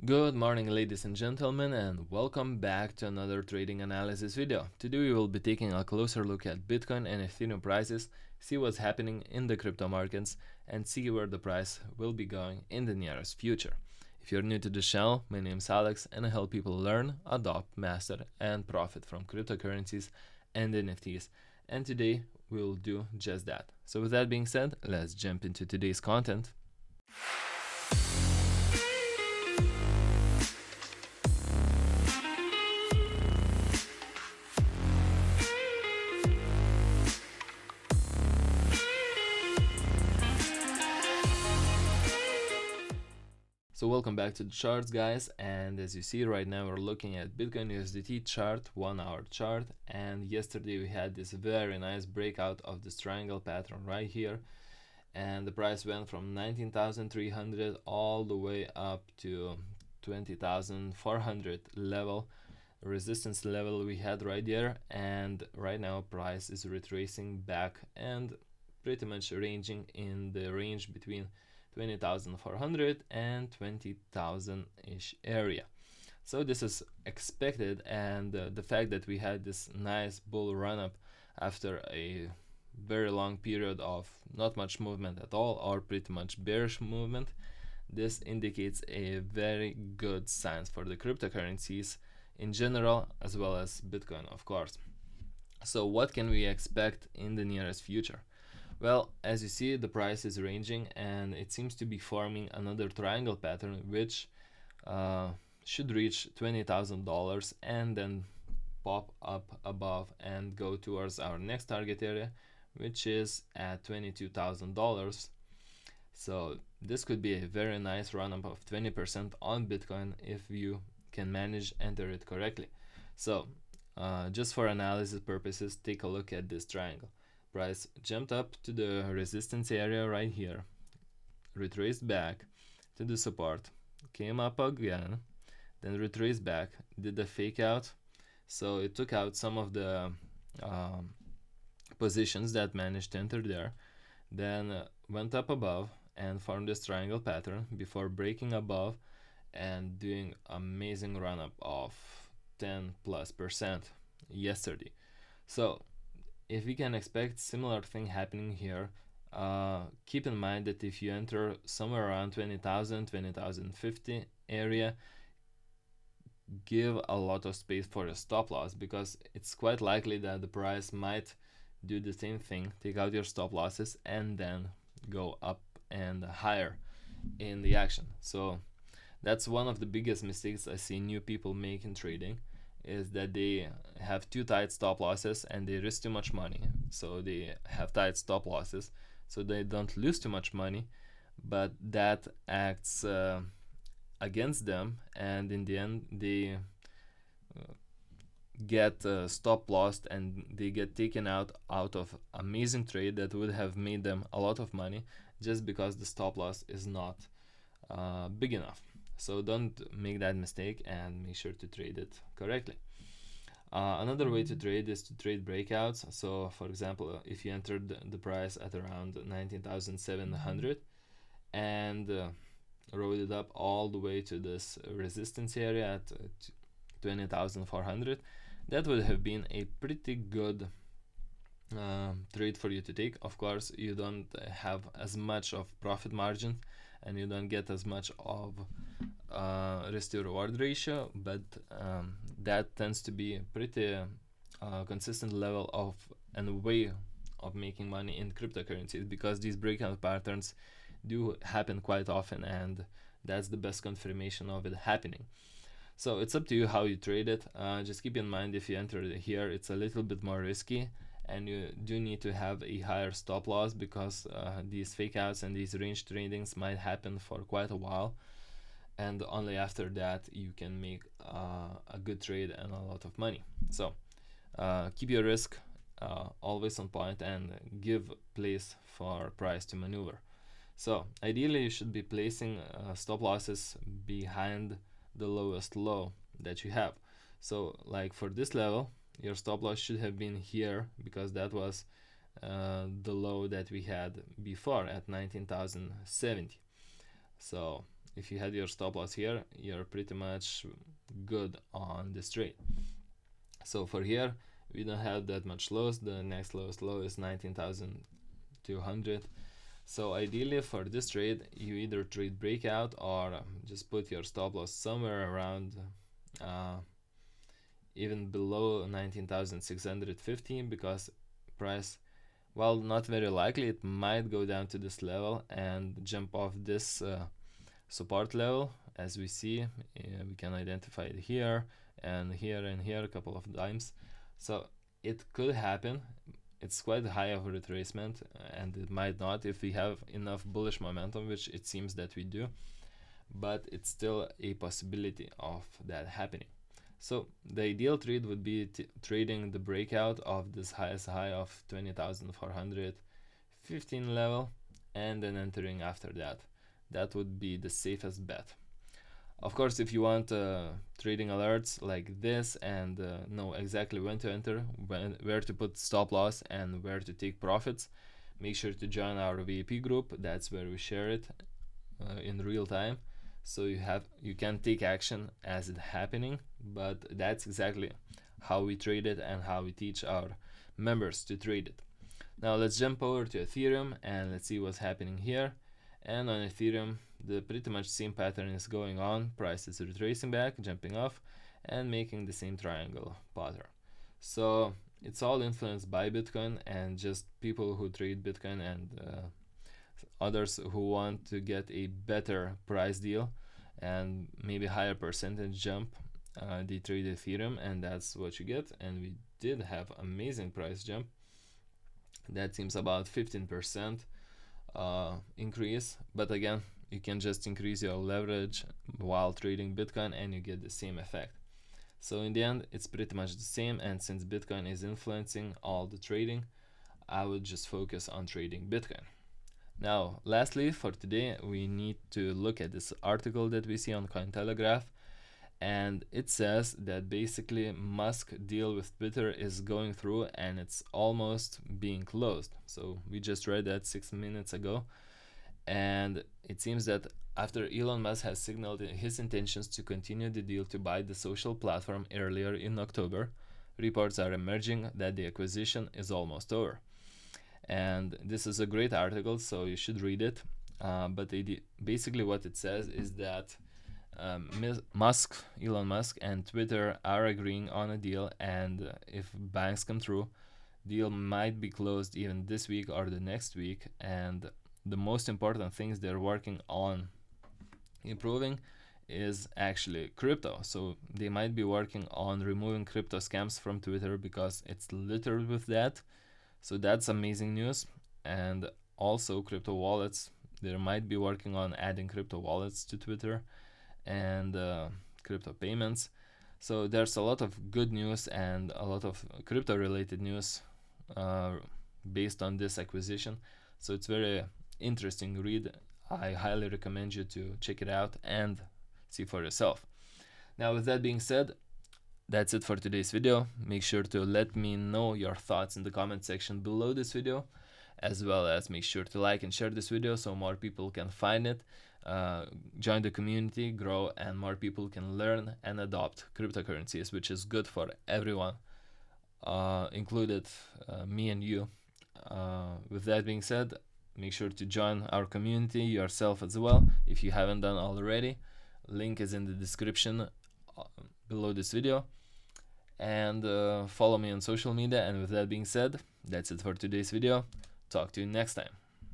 Good morning, ladies and gentlemen, and welcome back to another trading analysis video. Today we will be taking a closer look at Bitcoin and Ethereum prices, see what's happening in the crypto markets, and see where the price will be going in the nearest future. If you're new to the channel, my name is Alex and I help people learn, adopt, master, and profit from cryptocurrencies and NFTs. And today we will do just that. So with that being said, let's jump into today's content. So welcome back to the charts, guys, and as you see right now we're looking at Bitcoin USDT chart, 1 hour chart, and yesterday we had this very nice breakout of this triangle pattern right here, and the price went from 19,300 all the way up to 20,400 level, resistance level we had right there, and right now price is retracing back and pretty much ranging in the range between 20,400 and 20,000 ish area. So this is expected, and the fact that we had this nice bull run up after a very long period of not much movement at all, or pretty much bearish movement, this indicates a very good signs for the cryptocurrencies in general, as well as Bitcoin, of course. So what can we expect in the nearest future? Well, as you see, the price is ranging and it seems to be forming another triangle pattern, which should reach $20,000 and then pop up above and go towards our next target area, which is at $22,000. So this could be a very nice run up of 20% on Bitcoin if you can manage enter it correctly. So just for analysis purposes, take a look at this triangle. Price jumped up to the resistance area right here, retraced back to the support, came up again, then retraced back, did the fake out, so it took out some of the positions that managed to enter there, then went up above and formed this triangle pattern before breaking above and doing amazing run up of 10+% yesterday. So if we can expect similar thing happening here, keep in mind that if you enter somewhere around 20,000, 20,050 area, give a lot of space for a stop loss, because it's quite likely that the price might do the same thing, take out your stop losses and then go up and higher in the action. So that's one of the biggest mistakes I see new people make in trading, is that they have too tight stop losses and they risk too much money. So they have tight stop losses so they don't lose too much money, but that acts against them, and in the end they get stop lost and they get taken out of amazing trade that would have made them a lot of money, just because the stop loss is not big enough. So don't make that mistake and make sure to trade it correctly. Another way to trade is to trade breakouts. So for example, if you entered the price at around 19,700 and rode it up all the way to this resistance area at 20,400, that would have been a pretty good trade for you to take. Of course, you don't have as much of profit margin and you don't get as much of risk to reward ratio, but that tends to be a pretty consistent level of and way of making money in cryptocurrencies, because these breakout patterns do happen quite often, and that's the best confirmation of it happening. So it's up to you how you trade it. Just keep in mind, if you enter here, it's a little bit more risky and you do need to have a higher stop loss, because these fake outs and these range tradings might happen for quite a while, and only after that you can make a good trade and a lot of money. So keep your risk always on point and give place for price to maneuver. So ideally you should be placing stop losses behind the lowest low that you have. So like for this level, your stop loss should have been here, because that was the low that we had before at 19,070. So if you had your stop loss here, you're pretty much good on this trade. So for here, we don't have that much loss. The next lowest low is 19,200. So ideally for this trade, you either trade breakout or just put your stop loss somewhere around even below 19,615, because price, well, not very likely, it might go down to this level and jump off this support level. As we see, we can identify it here and here and here a couple of times. So it could happen. It's quite high of a retracement, and it might not if we have enough bullish momentum, which it seems that we do, but it's still a possibility of that happening. So the ideal trade would be trading the breakout of this highest high of 20,415 level and then entering after that. That would be the safest bet. Of course, if you want trading alerts like this and know exactly when to enter, where to put stop loss and where to take profits, make sure to join our VIP group. That's where we share it in real time, so you can take action as it's happening. But that's exactly how we trade it and how we teach our members to trade it. Now let's jump over to Ethereum and let's see what's happening here. And on Ethereum, the pretty much same pattern is going on. Price is retracing back, jumping off, and making the same triangle pattern. So it's all influenced by Bitcoin and just people who trade Bitcoin and others who want to get a better price deal and maybe higher percentage jump. They trade Ethereum, and that's what you get. And we did have amazing price jump. That seems about 15% increase, but again, you can just increase your leverage while trading Bitcoin and you get the same effect. So in the end, it's pretty much the same, and since Bitcoin is influencing all the trading, I would just focus on trading Bitcoin. Now lastly, for today, we need to look at this article that we see on Cointelegraph, and it says that basically Musk deal with Twitter is going through and it's almost being closed. So we just read that 6 minutes ago, and it seems that after Elon Musk has signaled his intentions to continue the deal to buy the social platform earlier in October, reports are emerging that the acquisition is almost over. And this is a great article, so you should read it. But basically what it says is that Elon Musk and Twitter are agreeing on a deal, and if banks come through, deal might be closed even this week or the next week. And the most important things they're working on improving is actually crypto. So they might be working on removing crypto scams from Twitter because it's littered with that. So that's amazing news. And also crypto wallets, they might be working on adding crypto wallets to Twitter and crypto payments. So there's a lot of good news and a lot of crypto related news based on this acquisition. So it's very interesting read. I highly recommend you to check it out and see for yourself. Now with that being said, that's it for today's video. Make sure to let me know your thoughts in the comment section below this video, as well as make sure to like and share this video so more people can find it. Join the community, grow, and more people can learn and adopt cryptocurrencies, which is good for everyone, included me and you. With that being said, make sure to join our community yourself as well if you haven't done already. Link is in the description below this video. And follow me on social media. And with that being said, that's it for today's video. Talk to you next time.